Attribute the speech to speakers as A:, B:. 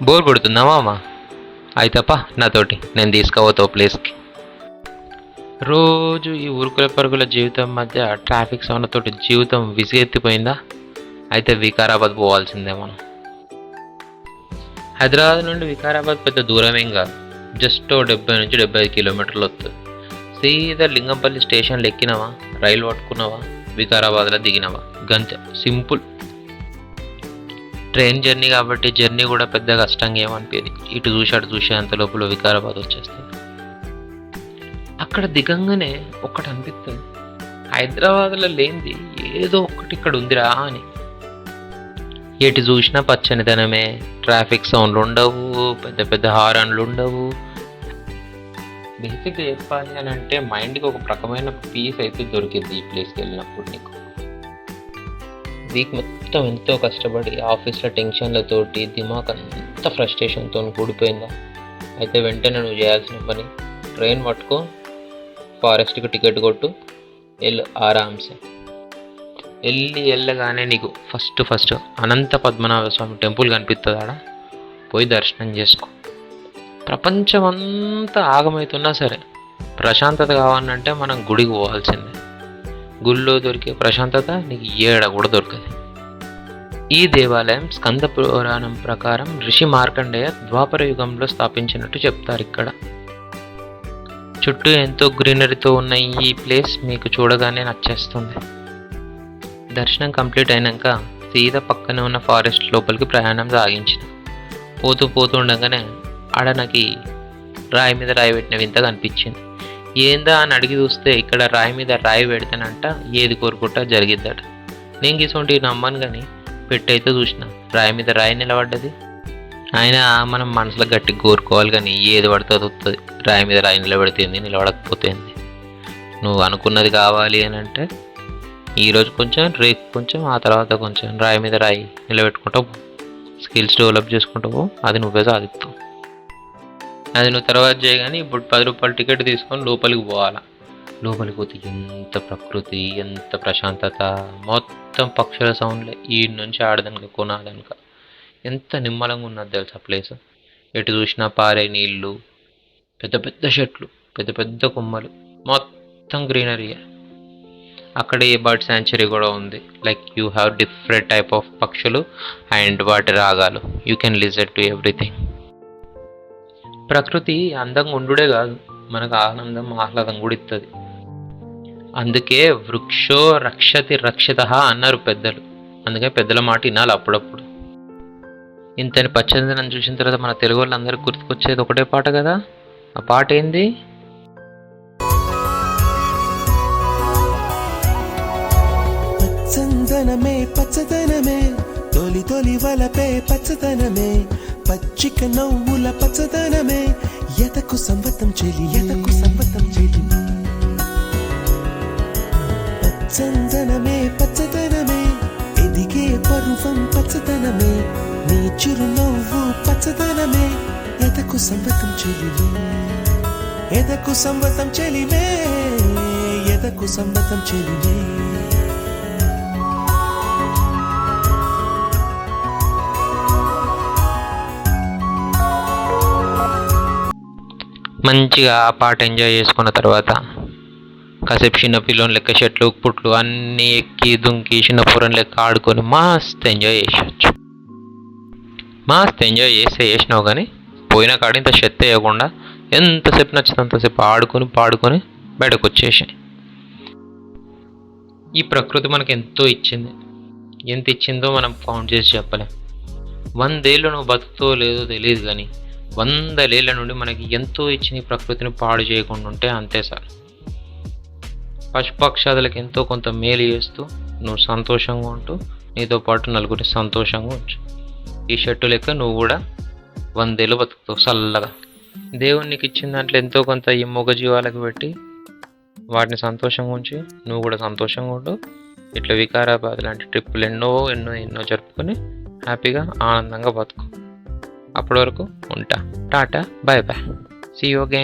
A: Bore కొడుతుందా మామ? అయితప్ప నాతోటి, నేను తీసుకుపోతా ప్లేస్కి. రోజు ఈ ఉరుకుల పరుగుల జీవితం మధ్య ట్రాఫిక్ సౌండ్లతోటి జీవితం విసిగెత్తిపోయిందా? అయితే వికారాబాద్ పోవాల్సిందే మనం. హైదరాబాద్ నుండి వికారాబాద్ పెద్ద దూరమేం కాదు, జస్ట్ 70 నుంచి 75 కిలోమీటర్లు వస్తుంది. సీదా లింగంపల్లి స్టేషన్లో ఎక్కినావా, రైలు పట్టుకున్నావా, వికారాబాద్లో దిగినావా, గంతే, సింపుల్. ట్రైన్ జర్నీ కాబట్టి జర్నీ కూడా పెద్ద కష్టంగా ఏమనిపించేది. ఇటు చూసి అటు చూసి అంత లోపల వికారాబాద్ వచ్చేస్తుంది. అక్కడ దిగంగానే ఒక్కటి అనిపిస్తుంది, హైదరాబాద్లో లేనిది ఏదో ఒక్కటి ఇక్కడ ఉందిరా అని. ఎటు చూసినా పచ్చనిదనమే, ట్రాఫిక్ సౌండ్లు ఉండవు, పెద్ద పెద్ద హారన్లు ఉండవు. బేసిక్గా చెప్పాలి అని అంటే మైండ్కి ఒక రకమైన పీస్ అయితే దొరికింది ఈ ప్లేస్కి వెళ్ళినప్పుడు. నీకు వీక్ మొత్తం ఎంతో కష్టపడి ఆఫీస్లో టెన్షన్లతోటి దిమాగ్ అంత ఫ్రస్ట్రేషన్తో కూడిపోయిందా? అయితే వెంటనే నువ్వు చేయాల్సిన పని, ట్రైన్ పట్టుకో, ఫారెస్ట్కి టికెట్ కొట్టు, వెళ్ళు ఆరామ్సే. వెళ్ళగానే నీకు ఫస్ట్ అనంత పద్మనాభ స్వామి టెంపుల్ కనిపిస్తుంది. ఆడ పోయి దర్శనం చేసుకో. ప్రపంచం అంతా ఆగమవుతున్నా సరే ప్రశాంతత కావాలంటే మనం గుడికి పోవాల్సిందే. గుళ్ళో దొరికే ప్రశాంతత నీకు ఏడ కూడా దొరకదు. ఈ దేవాలయం స్కంద పురాణం ప్రకారం ఋషి మార్కండేయ ద్వాపర యుగంలో స్థాపించినట్టు చెప్తారు. ఇక్కడ చుట్టూ ఎంతో గ్రీనరీతో ఉన్న ఈ ప్లేస్ మీకు చూడగానే నచ్చేస్తుంది. దర్శనం కంప్లీట్ అయినాక సీదా పక్కనే ఉన్న ఫారెస్ట్ లోపలికి ప్రయాణం సాగించిన. పోతూ ఉండగానే ఆడ నాకు రాయి మీద రాయి పెట్టిన వింతగా అనిపించింది. ఏందా అని అడిగి చూస్తే ఇక్కడ రాయి మీద రాయి పెడతానంట ఏది కోరుకుంటా జరిగిద్దట. నేను గీసొంటి నమ్మను కానీ పెట్టయితే చూసిన రాయి మీద రాయి నిలబడ్డది. ఆయన మనం మనసులో గట్టి కోరుకోవాలి కానీ ఏది పడుతుంది వస్తుంది. రాయి మీద రాయి నిలబెడితేంది, నిలబడకపోతేంది. నువ్వు అనుకున్నది కావాలి అని అంటే ఈరోజు కొంచెం, రేపు కొంచెం, ఆ తర్వాత కొంచెం రాయి మీద రాయి నిలబెట్టుకుంటావు, స్కిల్స్ డెవలప్ చేసుకుంటావు, అది నువ్వే సాధిస్తావు. అది నువ్వు తర్వాత చేయగానే ఇప్పుడు 10 రూపాయల టికెట్ తీసుకొని లోపలికి పోవాలా. లోపలికి పోతే ఎంత ప్రకృతి, ఎంత ప్రశాంతత, మొత్తం పక్షుల సౌండ్లే ఈ నుంచి ఆడదనుక కొనాదనుక. ఎంత నిమ్మలంగా ఉన్నది తెలుసా ప్లేస్. ఎటు చూసినా పారే నీళ్ళు, పెద్ద పెద్ద చెట్లు, పెద్ద పెద్ద కొమ్మలు, మొత్తం గ్రీనరీయే. అక్కడ ఏ బర్డ్ శాంచురీ కూడా ఉంది. Like you have different type of పక్షులు అండ్ వాటి రాగాలు. You can listen to everything. ప్రకృతి అందంగా ఉండుడే కాదు, మనకు ఆనందం ఆహ్లాదం కూడా ఇస్తుంది. అందుకే వృక్షో రక్షతి రక్షిత అన్నారు పెద్దలు. అందుకే పెద్దల మాట వినాలి అప్పుడప్పుడు. ఇంతని పచ్చదనం చూసిన తర్వాత మన తెలుగు వాళ్ళందరికీ గుర్తుకొచ్చేది ఒకటే పాట కదా. ఆ పాట ఏంది?
B: పచ్చదనమే పచ్చదనమే, తొలి తొలి వలపే పచ్చదనమే, పచ్చిక నవ్వుల పచ్చదనమే, ఎతకు సంవతం చెలి, ఎతకు సంవతం చెలి. పచ్చదనమే పచ్చదనమే, ఎదిగే పరువం పచ్చదనమే, నీ చిరునవ్వు పచ్చదనమే, ఎతకు సంవతం చెలివే, ఎదకు సంవతం చెలివే, ఎదకు సంవతం చెలివే.
A: మంచిగా ఆ పాట ఎంజాయ్ చేసుకున్న తర్వాత కాసేపు చిన్న పిల్లని లెక్క చెట్లు పుట్లు అన్నీ ఎక్కి దుంకి చిన్న పూరని లెక్క ఆడుకొని మస్తు ఎంజాయ్ చేసొచ్చు. మస్తు ఎంజాయ్ చేసినావు కానీ పోయిన కాడ ఇంత చెత్త వేయకుండా ఎంతసేపు నచ్చితే అంతసేపు ఆడుకొని పాడుకొని బయటకు వచ్చేసాయి. ఈ ప్రకృతి మనకు ఎంతో ఇచ్చింది. ఎంత ఇచ్చిందో మనం కౌంట్ చేసి చెప్పలేం. 100 ఏళ్ళు నువ్వు బతుకుతో లేదో తెలియదు కానీ 100 ఏళ్ళ నుండి మనకి ఎంతో ఇచ్చిన ఈ ప్రకృతిని పాడు చేయకుండా ఉంటే అంతే సార్. పశుపక్షాదులకు ఎంతో కొంత మేలు చేస్తూ నువ్వు సంతోషంగా ఉంటూ నీతో పాటు నలుగురిని సంతోషంగా ఉంచు. ఈ షర్టు లెక్క నువ్వు కూడా 100 ఏళ్ళు బతుకుతావు చల్లగా. దేవుడు నీకు ఇచ్చిన దాంట్లో ఎంతో కొంత ఈ మూగ జీవాలకు పెట్టి వాటిని సంతోషంగా ఉంచి నువ్వు కూడా సంతోషంగా ఉండు. ఇట్లా వికారాబాద్ లాంటి ట్రిప్పులు ఎన్నో జరుపుకొని హ్యాపీగా ఆనందంగా బతుకు. అప్పటి వరకు ఉంటా. Tata, bye bye, see you again.